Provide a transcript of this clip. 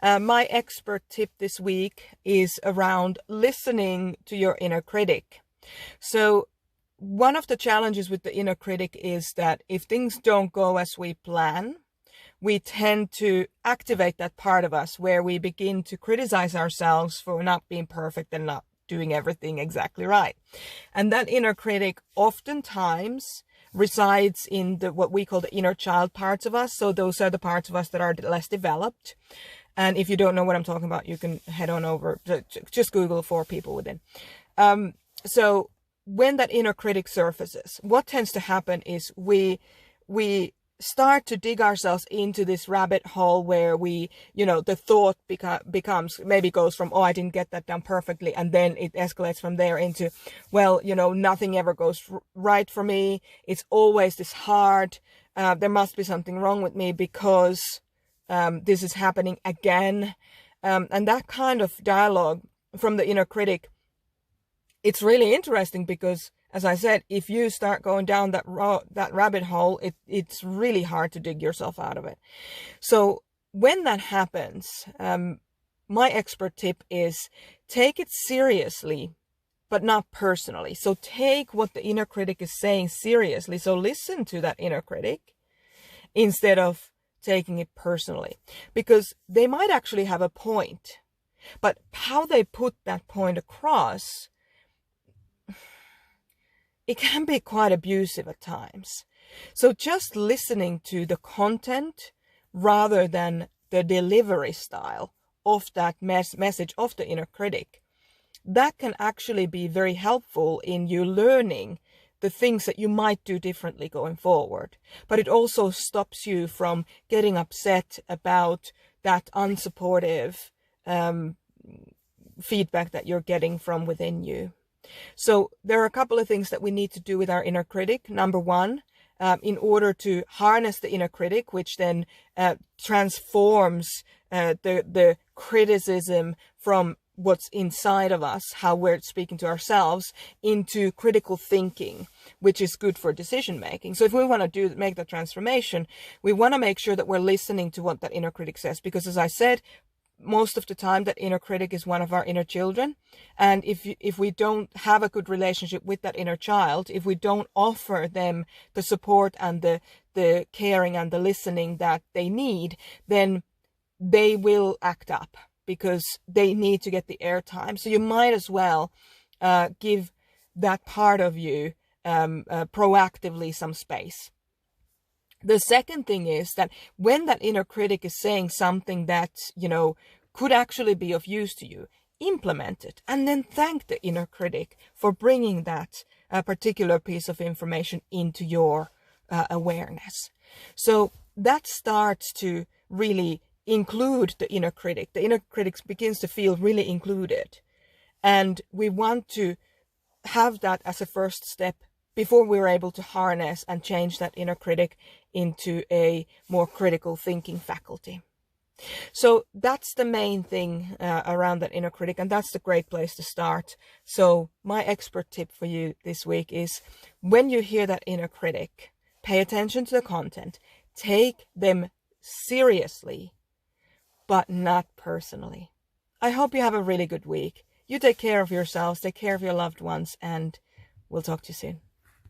My expert tip this week is around listening to your inner critic. So one of the challenges with the inner critic is that if things don't go as we plan, we tend to activate that part of us where we begin to criticize ourselves for not being perfect and not doing everything exactly right. And that inner critic oftentimes resides in what we call the inner child parts of us. So those are the parts of us that are less developed. And if you don't know what I'm talking about, you can head on over to just Google 4 people within. So when that inner critic surfaces, what tends to happen is we start to dig ourselves into this rabbit hole where the thought becomes, maybe goes from, oh, I didn't get that done perfectly. And then it escalates from there into, well, nothing ever goes right for me. It's always this hard. There must be something wrong with me because this is happening again. And that kind of dialogue from the inner critic, it's really interesting because, as I said, if you start going down that rabbit hole, it's really hard to dig yourself out of it. So when that happens, my expert tip is take it seriously, but not personally. So take what the inner critic is saying seriously. So listen to that inner critic instead of taking it personally, because they might actually have a point, but how they put that point across, it can be quite abusive at times. So just listening to the content rather than the delivery style of that message of the inner critic, that can actually be very helpful in you learning the things that you might do differently going forward. But it also stops you from getting upset about that unsupportive feedback that you're getting from within you. So there are a couple of things that we need to do with our inner critic. Number one, in order to harness the inner critic, which then transforms the criticism from what's inside of us, how we're speaking to ourselves, into critical thinking, which is good for decision making. So if we want to make that transformation, we want to make sure that we're listening to what that inner critic says, because as I said, most of the time that inner critic is one of our inner children. And if we don't have a good relationship with that inner child, if we don't offer them the support and the caring and the listening that they need, then they will act up because they need to get the airtime. So you might as well give that part of you proactively some space. The second thing is that when that inner critic is saying something that, could actually be of use to you, implement it and then thank the inner critic for bringing that particular piece of information into your awareness. So that starts to really include the inner critic. The inner critic begins to feel really included. And we want to have that as a first step before we're able to harness and change that inner critic into a more critical thinking faculty. So that's the main thing around that inner critic, and that's the great place to start. So my expert tip for you this week is, when you hear that inner critic, pay attention to the content, take them seriously, but not personally. I hope you have a really good week. You take care of yourselves, take care of your loved ones, and we'll talk to you soon.